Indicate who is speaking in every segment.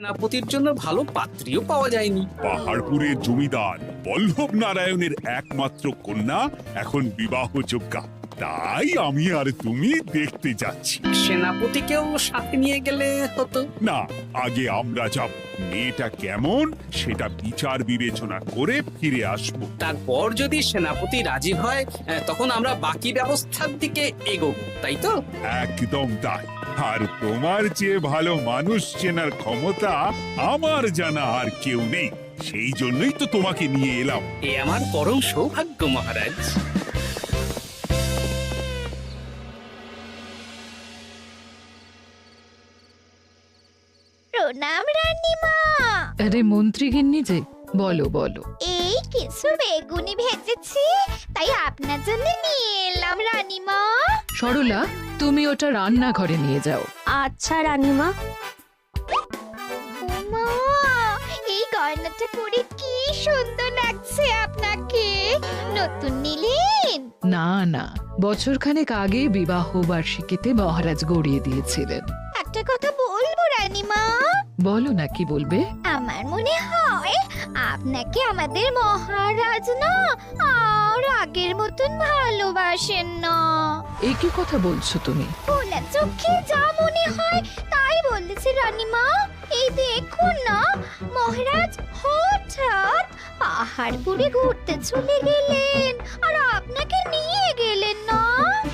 Speaker 1: সেনাপতির জন্য ভালো পাত্রীও পাওয়া যায়নি।
Speaker 2: পাহাড়পুরের জমিদার বল্লভ নারায়ণের একমাত্র কন্যা এখন বিবাহযোগ্যা, তাই আমি আর তুমি দেখতে যাচ্ছি।
Speaker 1: সেনাপতিকেও সাথে নিয়ে গেলে হতো।
Speaker 2: না, আগে আমরা যাব, মেয়েটা কেমন সেটা বিচার বিবেচনা করে ফিরে আসবো।
Speaker 1: তারপর যদি সেনাপতি রাজি হয় তখন আমরা বাকি ব্যবস্থার দিকে এগোবো, তাই তো?
Speaker 2: একদম তাই। আর তোমার চেয়ে ভালো মানুষ চেনার ক্ষমতা আমার জানা আর কেউ নেই, সেই জন্যই তো তোমাকে নিয়ে এলাম।
Speaker 1: এ আমার পরম সৌভাগ্য মহারাজ।
Speaker 3: প্রণাম রানীমা।
Speaker 4: আরে মন্ত্রী গিন্নি যে, বলো বলো।
Speaker 3: এই কিছু বেগুনি ভেজেছি, তাই আপনার জন্য নিয়ে এলাম রানীমা।
Speaker 4: সরলা, তুমি ওটা রান্নাঘরে নিয়ে যাও।
Speaker 3: আচ্ছা রানীমা। মা, এই গয়নাটা পরে কি সুন্দর লাগছে আপনাকে। নতুন নিলেন?
Speaker 4: না না, বছরখানেক আগে বিবাহ বার্ষিকীতে মহারাজ গড়িয়ে দিয়েছিলেন।
Speaker 3: একটা কথা বলবো রানীমা?
Speaker 4: বলো না, কি বলবে?
Speaker 3: আমার মনে হয় আপনাকে আমাদের মহারাজ না আর আগের মতন ভালোবাসেন না।
Speaker 4: এই কি কথা বলছো তুমি?
Speaker 3: খোলা চোখে যা মনে হয় তাই বলেছে রানীমা। এই দেখুন না, মহারাজ হঠাৎ পাহাড়পুরে ঘুরতে চলে গেলেন আর আপনাকে নিয়ে গেলেন না।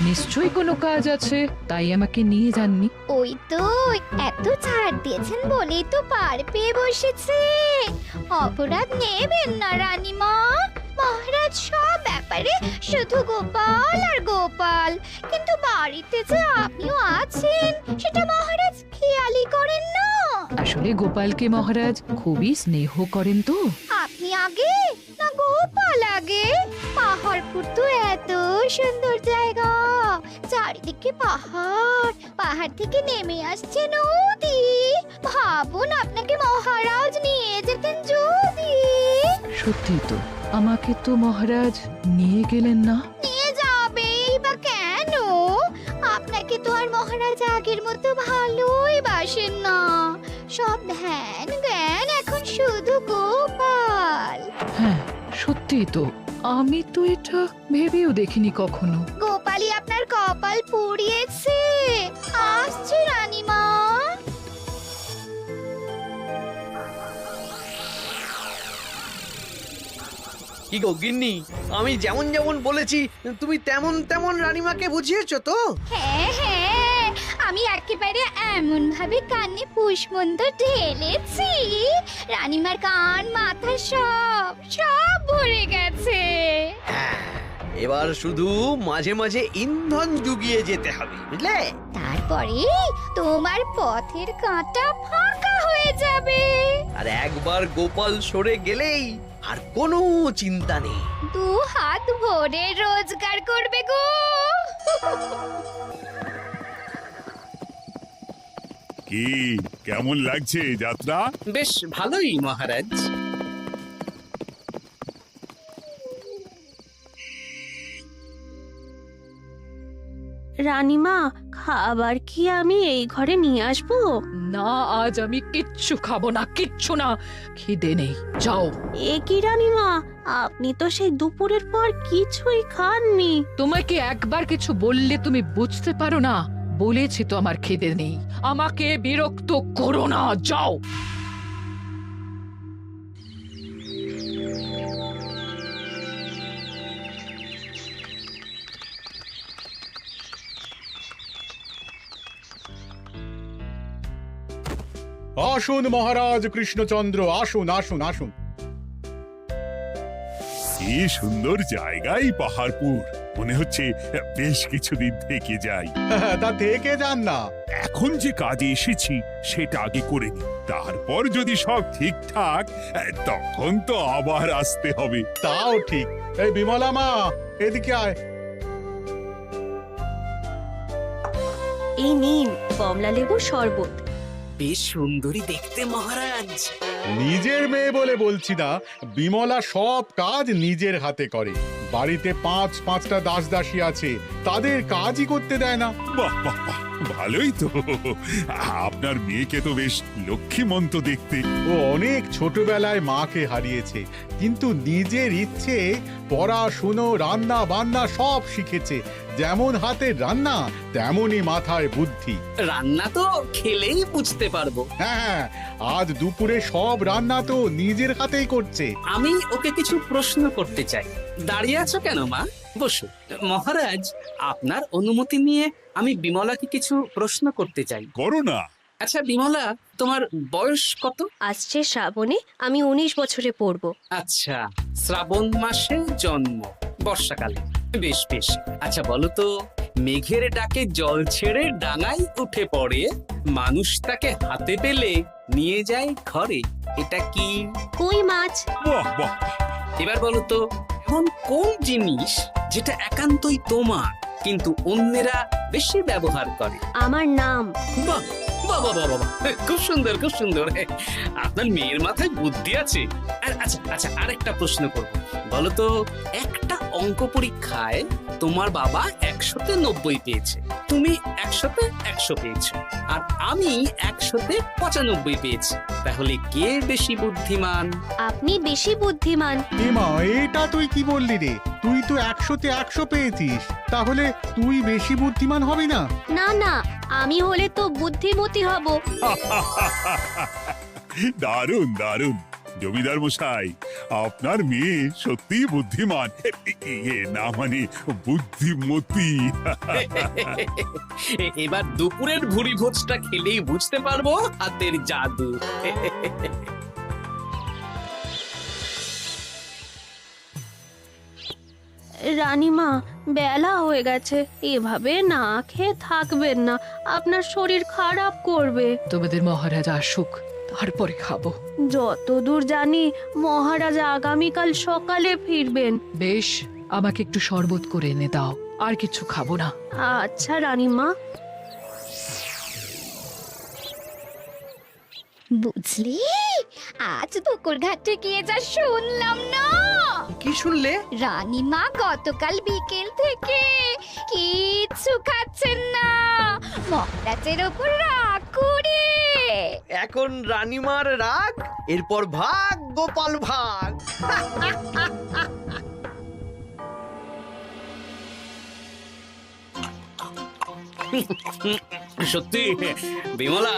Speaker 4: নিশ্চয়ই কোনো কাজ আছে, তাই আমাকে নিয়ে যাননি।
Speaker 3: ওই তো, এত ছাড় দিয়েছেন বলেই তো পার পেয়ে বসেছে। অপরাধ নেবেন না রানীমা। মহারাজ সব ব্যাপারে শুধু গোপাল আর গোপাল, কিন্তু বাড়িতে যে আপনিও আছেন সেটা মহারাজ খেয়ালই করেন না।
Speaker 4: আসলে গোপালকে মহারাজ খুবই স্নেহ করেন তো।
Speaker 3: আপনি আগে না গোপাল আগে? পাহাড়পুর তো এত সুন্দর জায়গা, চারিদিকে পাহাড়, পাহাড় থেকে নেমে আসছে নদী। ভাবুন আপনাকে মহারাজ নিয়ে যেতেন যদি।
Speaker 4: সত্যি তো, আমাকে তো মহারাজ নিয়ে গেলেন না।
Speaker 3: নিয়ে যাবেই বা কেন? আপনাকে তো আর মহারাজ আগের মতো ভালোই বাসেন না। সব ধ্যান জ্ঞান এখন শুধু গোপাল।
Speaker 4: হ্যাঁ, সত্যি তো, আমি তো এটা ভেবেও দেখিনি কখনো।
Speaker 3: গোপালই আপনার কপাল পুড়িয়েছে। আসছে রানীমা।
Speaker 5: কি গো গিন্নি, আমি যেমন যেমন বলেছি তুমি তেমন তেমন রানীমাকে বুঝিয়েছো তো?
Speaker 3: হ্যাঁ হ্যাঁ, আমি একেবারে এমন ভাবে কানে পুষ্পমন্ত ঢেলেছি, রানীমার কান মাথা সব সব ভরে গেছে।
Speaker 5: এবার শুধু মাঝে মাঝে ইন্ধন জুগিয়ে যেতে হবে, বুঝলে?
Speaker 3: তারপরে তোমার পথের কাঁটা ফাঁকা হয়ে যাবে।
Speaker 5: আর একবার গোপাল সরে গেলেই আর কোনো চিন্তা নেই।
Speaker 3: দু হাত ভরে রোজগার করবে গো।
Speaker 2: কি কেমন লাগছে যাত্রা?
Speaker 1: বেশ ভালোই মহারাজ।
Speaker 6: রানীমা, খাবার কি আমি এই ঘরে নিয়ে আসবো?
Speaker 4: না, আজ আমি কিচ্ছু খাবো না, কিচ্ছু না, খিদে নেই, যাও।
Speaker 6: এ কি রানীমা, আপনি তো সেই দুপুরের পর কিছুই খাননি।
Speaker 4: তোমাকে একবার কিছু বললে তুমি বুঝতে পারো না? বলেছি তো আমার খিদে নেই, আমাকে বিরক্ত করো না, যাও।
Speaker 7: আসুন মহারাজ কৃষ্ণচন্দ্র, আসুন আসুন আসুন।
Speaker 2: কি সুন্দর জায়গায় পাহাড়পুর, মনে হচ্ছে বেশ কিছুদিন থেকে যাই।
Speaker 7: তা থেকে যান না।
Speaker 2: এখন যে কাজে এসেছি সেটা আগে করে নি, তারপর যদি সব ঠিকঠাক তখন তো আবার আসতে হবে।
Speaker 7: তাও ঠিক। এই বিমলা মা, এদিকে আয়।
Speaker 6: এই নিন কমলা লেবুর শরবত।
Speaker 1: বেশ সুন্দরী দেখতে মহারাজ।
Speaker 7: নিজের মেয়ে বলে বলছি না, বিমলা সব কাজ নিজের হাতে করে। বাড়িতে পাঁচটা দাস দাসী আছে, তাদের কাজই করতে দেয় না।
Speaker 2: বাহ বাহ বাহ, ভালোই তো। আপনার মেয়েকে তো বেশ লক্ষ্মীমন্ত দেখতে।
Speaker 7: ও অনেক ছোটবেলায় মাকে হারিয়েছে, কিন্তু নিজের ইচ্ছে পড়াশুনো রান্না বান্না সব শিখেছে। যেমন হাতের রান্না তেমনই মাথায় বুদ্ধি।
Speaker 1: রান্না তো খেলেই বুঝতে পারবো।
Speaker 7: হ্যাঁ, আজ দুপুরে সব রান্না তো নিজের হাতেই করছে।
Speaker 1: আমি ওকে কিছু প্রশ্ন করতে চাই। দাঁড়িয়ে আছো কেন মা? বসো। মহারাজ, আপনার অনুমতি নিয়ে আমি বিমলাকে কিছু প্রশ্ন করতে চাই।
Speaker 2: করো না।
Speaker 1: আচ্ছা বিমলা, তোমার বয়স কত?
Speaker 6: আসছে শ্রাবণে আমি 19 বছরে পড়ব।
Speaker 1: আচ্ছা, শ্রাবণ মাসে জন্ম, বর্ষাকালে। বেশ বেশ। আচ্ছা বলো তো, মেঘের ডাকে জল ছেড়ে ডাঙায় উঠে পড়ে, মানুষ তাকে হাতে পেলে নিয়ে যায় ঘরে, এটা কি?
Speaker 6: কই মাছ।
Speaker 2: বাহ বাহ।
Speaker 1: এবার বলো তো, এমন কোন জিনিস যেটা একান্তই তোমার কিন্তু অন্যেরা বেশি ব্যবহার করে?
Speaker 6: আমার নাম।
Speaker 1: বাহ বাহ বাহ বাহ বাহ, খুব সুন্দর খুব সুন্দর। আপনার মেয়ের মাথায় বুদ্ধি আছে। আর আচ্ছা আচ্ছা, আরেকটা প্রশ্ন করব। বলো তো, একটা অঙ্ক পরীক্ষায় তোমার বাবা 100-তে 90 পেয়েছে, তুমি 100-তে 100 পেয়েছো, আর আমি 100-তে 95 পেয়েছি। তাহলে কে বেশি বুদ্ধিমান?
Speaker 6: আপনি বেশি বুদ্ধিমান।
Speaker 7: এমা, এটা তুই কি বললি রে? তুই তো 100-তে 100 পেয়েছিস, তাহলে তুই বেশি বুদ্ধিমান হবি না?
Speaker 6: না না, আমি হলে তো বুদ্ধিমতী হব।
Speaker 2: দারুণ দারুণ। জমিদার মশাই, আপনার মেয়ে সত্যি বুদ্ধিমান, না মানে বুদ্ধিমতী।
Speaker 1: এবার দুপুরের ভুরি ভোজটা খেলেই বুঝতে পারবো হাতের জাদু।
Speaker 6: রানীমা, বেলা হয়ে গেছে, এভাবে না খেয়ে থাকবেন না, আপনার শরীর খারাপ করবে।
Speaker 4: তোমাদের মহারাজ আসুক, তারপরে খাবো।
Speaker 6: যতদূর জানি মহারাজা আগামীকাল সকালে ফিরবেন।
Speaker 4: বেশ, আমাকে একটু শরবত করে এনে দাও, আর কিছু খাবো না।
Speaker 6: আচ্ছা রানীমা।
Speaker 3: বুঝলি, আজ পুকুর ঘাটে গিয়ে যা শুনলাম না।
Speaker 5: কি শুনলে?
Speaker 3: রানীমা গতকাল বিকেল থেকে কিচ্ছু খাচ্ছেন না, মহারাজের ওপর রাগ করে।
Speaker 5: এখন রানীমার রাগ, এরপর ভাগ গোপাল ভাগ।
Speaker 1: সত্যি বিমলা,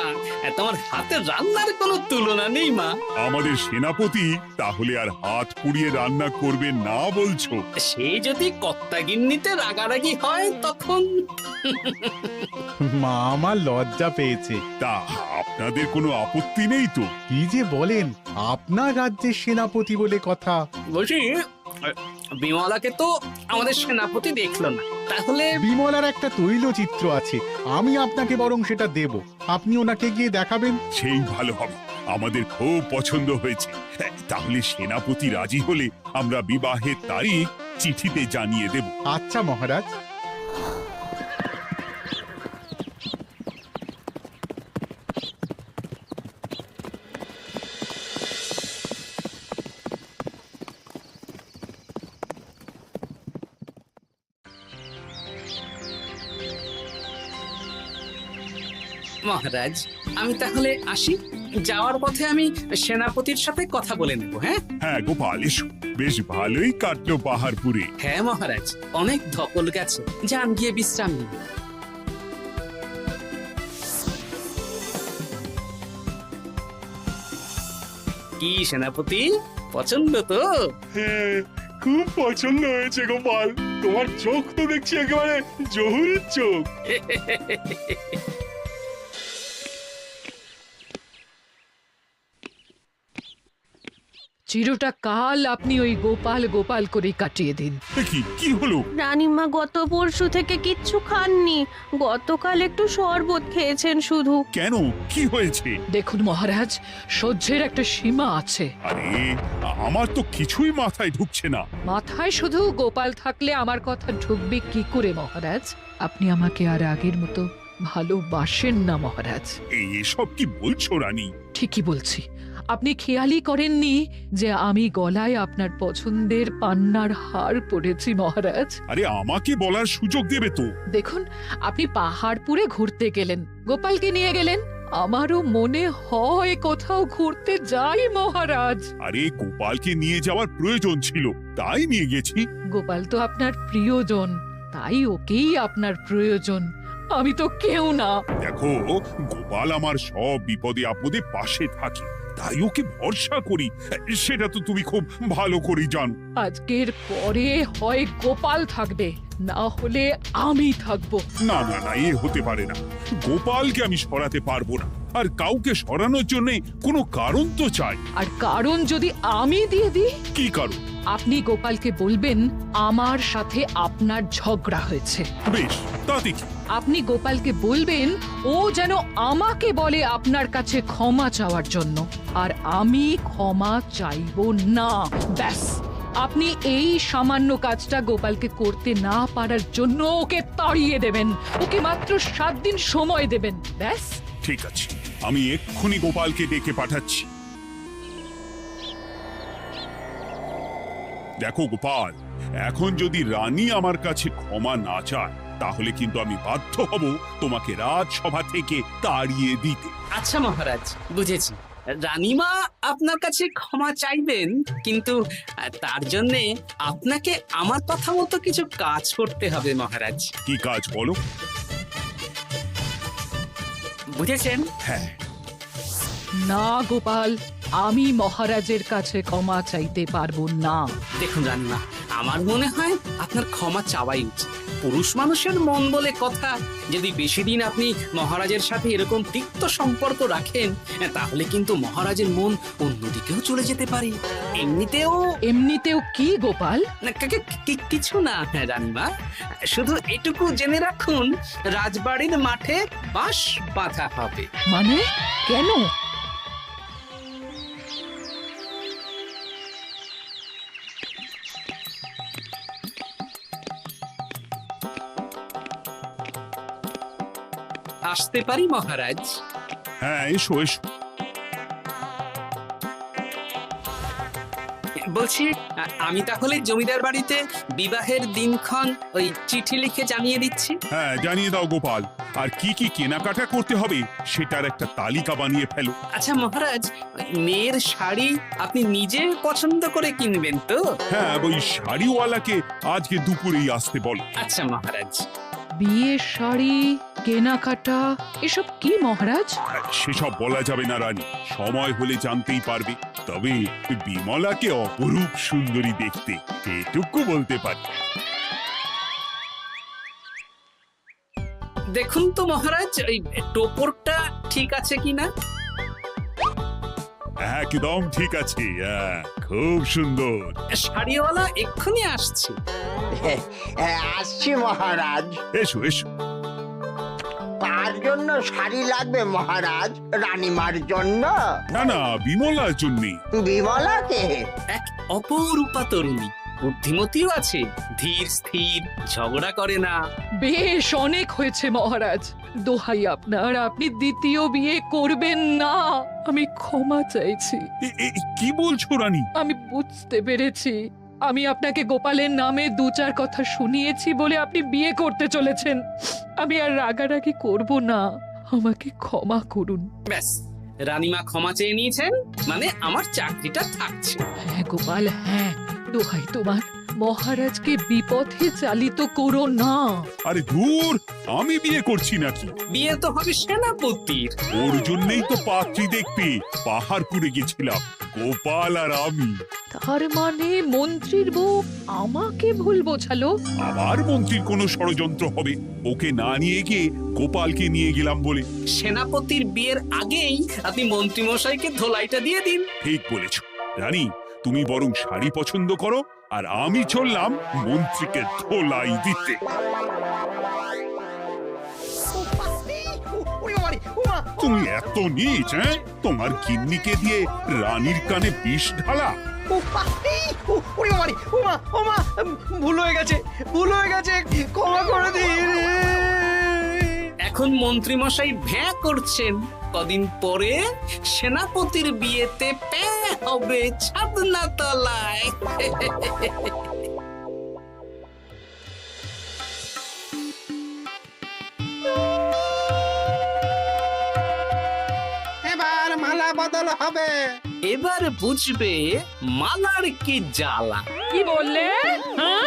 Speaker 1: তোমার হাতের রান্নার কোনো তুলনা নেই মা।
Speaker 2: আমাদের সেনাপতি তাহলে আর হাত পুড়িয়ে রান্না করবে না বলছো?
Speaker 1: সে যদি কর্তাগিন্নিতে রাগারাগি হয় তখন।
Speaker 7: মা আমার লজ্জা পেয়েছে।
Speaker 2: তা আপনাদের কোনো আপত্তি নেই তো?
Speaker 7: কি যে বলেন, আপনার রাজ্যের সেনাপতি বলে কথা।
Speaker 1: বলছি, বিমলাকে তো আমাদের সেনাপতি দেখলো না, তাহলে
Speaker 7: বিমলার একটা তৈলচিত্র আছে, আমি আপনাকে বরং সেটা দেব, আপনি ওনাকে গিয়ে দেখাবেন।
Speaker 2: সেই ভালো হবে, আমাদের খুব পছন্দ হয়েছে। তাহলে সেনাপতি রাজি হলে আমরা বিবাহের তারিখ চিঠিতে জানিয়ে দেব।
Speaker 7: আচ্ছা মহারাজ।
Speaker 1: মহারাজ, আমি তাহলে আসি। যাওয়ার পথে আমি সেনাপতির সাথে কথা বলে নেব। হ্যাঁ
Speaker 2: হ্যাঁ গোপাল, এসো। বেশ ভালোই কাটলো পাহাড়পুরে।
Speaker 1: হ্যাঁ মহারাজ, অনেক ধকল গেছে, যান গিয়ে বিশ্রাম নিন। কি সেনাপতি, পছন্দ তো?
Speaker 2: হ্যাঁ, খুব পছন্দ হয়েছে গোপাল। তোমার চোখ তো দেখছি একেবারে জহুরির চোখ।
Speaker 4: চিরটা কাল আপনি ওই গোপাল গোপাল করে কাটিয়ে দিন।
Speaker 2: কি হলো?
Speaker 6: রানীমা গত পরশু থেকে কিচ্ছু খাননি, গতকাল একটু শরবত খেয়েছেন শুধু।
Speaker 2: কেন, কি হয়েছে?
Speaker 4: দেখুন মহারাজ, সহ্যের একটা সীমা আছে।
Speaker 2: আরে, আমার তো কিছুই মাথায় ঢুকছে না।
Speaker 4: মাথায় শুধু গোপাল থাকলে আমার কথা ঢুকবে কি করে মহারাজ? আপনি আমাকে আর আগের মতো ভালোবাসেন না মহারাজ।
Speaker 2: এসব কি বলছো রানী?
Speaker 4: ঠিকই বলছি। আপনি খেয়ালই করেননি যে আমি গলায় আপনার পছন্দের পান্নার হার পরেছি মহারাজ।
Speaker 2: আরে আমাকে বলার সুযোগ দেবে তো।
Speaker 4: দেখুন, আপনি পাহাড়পুরে ঘুরতে গেলেন, গোপালকে নিয়ে গেলেন। আমারও মনে হয় কোথাও ঘুরতে যাই মহারাজ।
Speaker 2: আরে গোপালকে নিয়ে যাওয়ার প্রয়োজন ছিল, তাই নিয়ে গেছি।
Speaker 4: গোপাল তো আপনার প্রিয়জন, তাই ওকেই আপনার প্রয়োজন। আমি তো কেউ না।
Speaker 2: দেখো, গোপাল আমার সব বিপদে আপদে পাশে থাকে, তাই ওকে ভরসা করি। সেটা তো তুমি খুব ভালো করে জানো।
Speaker 4: আজকের পরে হয় গোপাল থাকবে, না হলে আমি থাকবো।
Speaker 2: না না না, এ হতে পারে না। গোপালকে আমি সরাতে পারবো না, আর কাউকে সরানোর জন্য কোনো কারণ তো চাই।
Speaker 4: আর কারণ যদি আমি দিয়ে দিই?
Speaker 2: কি কারণ?
Speaker 4: আপনি গোপালকে বলবেন আমার সাথে আপনার ঝগড়া হয়েছে।
Speaker 2: বেশ, তাতে কি?
Speaker 4: আপনি গোপালকে বলবেন ও যেন আমাকে বলে আপনার কাছে ক্ষমা চাওয়ার জন্য, আর আমি ক্ষমা চাইবো না। ব্যাস, আপনি এই সামান্য কাজটা গোপালকে করতে না পারার জন্য ওকে তাড়িয়ে দেবেন। ওকে মাত্র 7 দিন সময় দেবেন। ব্যাস।
Speaker 2: ঠিক আছে, আমি এক্ষুনি গোপালকে ডেকে পাঠাচ্ছি। দেখো গোপাল, এখন যদি রানী আমার কাছে ক্ষমা না চায়, তাহলে কিন্তু আমি বাধ্য হব তোমাকে রাজসভা থেকে তাড়িয়ে দিতে।
Speaker 1: আচ্ছা মহারাজ, বুঝেছি। রানীমা আপনার কাছে ক্ষমা চাইবেন, কিন্তু তার জন্যে আপনাকে আমার কথা মতো কিছু কাজ করতে হবে মহারাজ।
Speaker 2: কি কাজ বলো?
Speaker 1: বুঝেছেন?
Speaker 2: হ্যাঁ।
Speaker 4: না গোপাল, আমি মহারাজের কাছে ক্ষমা চাইতে পারবো না।
Speaker 1: দেখুন রানীমা, আমার মনে হয় আপনার ক্ষমা চাওয়াই উচিত। পুরুষ মানুষের মন বলে কথা, যদি বেশি দিন আপনি মহারাজের সাথে এরকম তিক্ত সম্পর্ক রাখেন, তাহলে কিন্তু মহারাজের মন অন্যদিকেও চলে যেতে পারে।
Speaker 4: এমনিতেও কি গোপাল?
Speaker 1: না, কিছু না রানীমা, শুধু এটুকু জেনে রাখুন, রাজবাড়ির মাঠে বাঁশ বাঁধা হবে।
Speaker 4: মানে কেন?
Speaker 1: আসতে পারি মহারাজ?
Speaker 2: হ্যাঁ, এসো এসো।
Speaker 1: বলছি, আমি তাহলে জমিদার বাড়িতে বিবাহের দিনক্ষণ ওই চিঠি লিখে জানিয়ে দিচ্ছি।
Speaker 2: হ্যাঁ, জানিয়ে দাও গোপাল। আর কি কি কেনাকাটা করতে হবে সেটার একটা তালিকা বানিয়ে ফেলো।
Speaker 1: আচ্ছা মহারাজ, মেয়ের শাড়ি আপনি নিজে পছন্দ করে কিনবেন তো?
Speaker 2: হ্যাঁ, ওই শাড়িওয়ালাকে আজকে দুপুরেই আসতে বলো।
Speaker 1: আচ্ছা মহারাজ।
Speaker 4: বিয়ের শাড়ি, কেনাকাটা, এসব কি মহারাজ?
Speaker 2: সেসব বলা যাবে না রানী, সময় হলে জানতেই পারবে। তবে বিমলাকে অপরূপ সুন্দরী দেখতে, এটুকু বলতে পারি।
Speaker 1: দেখুন তো মহারাজ, ওই টোপরটা ঠিক আছে কিনা?
Speaker 2: একদম ঠিক আছে, খুব সুন্দর।
Speaker 1: শাড়িওয়ালা এক্ষুনি আসছে।
Speaker 8: আসছি মহারাজ।
Speaker 2: এসো এসো।
Speaker 8: তার জন্য শাড়ি লাগবে মহারাজ? রানীমার জন্য?
Speaker 2: না না, বিমলার জন্যে।
Speaker 8: বিমলাকে?
Speaker 1: এক অপরূপা তরুণী, বুদ্ধিমতীও আছে, ধীর স্থির, ঝগড়া করে না।
Speaker 4: বেশ, অনেক হয়েছে মহারাজ। দোহাই আপনার, আপনি দ্বিতীয় বিয়ে করবেন না। আমি ক্ষমা চাইছি।
Speaker 2: কি বলছো রানী?
Speaker 4: আমি বুঝতে পেরেছি, আমি আপনাকে গোপালের নামে 2-4 কথা শুনিয়েছি বলে আপনি বিয়ে করতে চলেছেন। আমি আর রাগারাগি করব না, আমাকে ক্ষমা করুন।
Speaker 1: ব্যাস, রানীমা ক্ষমা চেয়ে নিয়েছেন, মানে আমার চাকরিটা থাকছে।
Speaker 4: হ্যাঁ গোপাল, হ্যাঁ, দোহাই তোমার, মহারাজকে বিপথে চালিত করো না।
Speaker 2: আরে ধুর, আমি বিয়ে করছি নাকি?
Speaker 1: বিয়ে তো হবে সেনাপতির।
Speaker 2: ওর জন্যই তো পাত্রী দেখতে পাহাড়পুরে গেছিলাম, গোপাল আর আমি।
Speaker 4: তার মানে মন্ত্রীর বউ আমাকে ভুল বোঝালো?
Speaker 2: আবার মন্ত্রীর কোনো ষড়যন্ত্র হবে, ওকে না নিয়ে গিয়ে গোপালকে নিয়ে গেলাম বলে।
Speaker 1: সেনাপতির বিয়ের আগেই আপনি মন্ত্রী মশাইকে ধোলাইটা দিয়ে দিন।
Speaker 2: ঠিক বলেছ রানী, তুমি বরং শাড়ি পছন্দ করো, আর আমি চললাম মন্ত্রীকে ধোলাই দিতে। তুমি এত নীচ, তোমার গিন্নিকে দিয়ে রানীর কানে বিষ ঢালা?
Speaker 5: ভুল হয়ে গেছে, ক্ষমা করে দিন।
Speaker 1: এখন মন্ত্রীমশাই ভ্যাঁ করছেন, কদিন পরে সেনাপতির বিয়েতে প্যাঁ হবে ছাদনা তলায়।
Speaker 5: এবার মালা বদল হবে।
Speaker 1: এবার বুঝবে মালার কি জ্বালা।
Speaker 4: কি বললে? হ্যাঁ?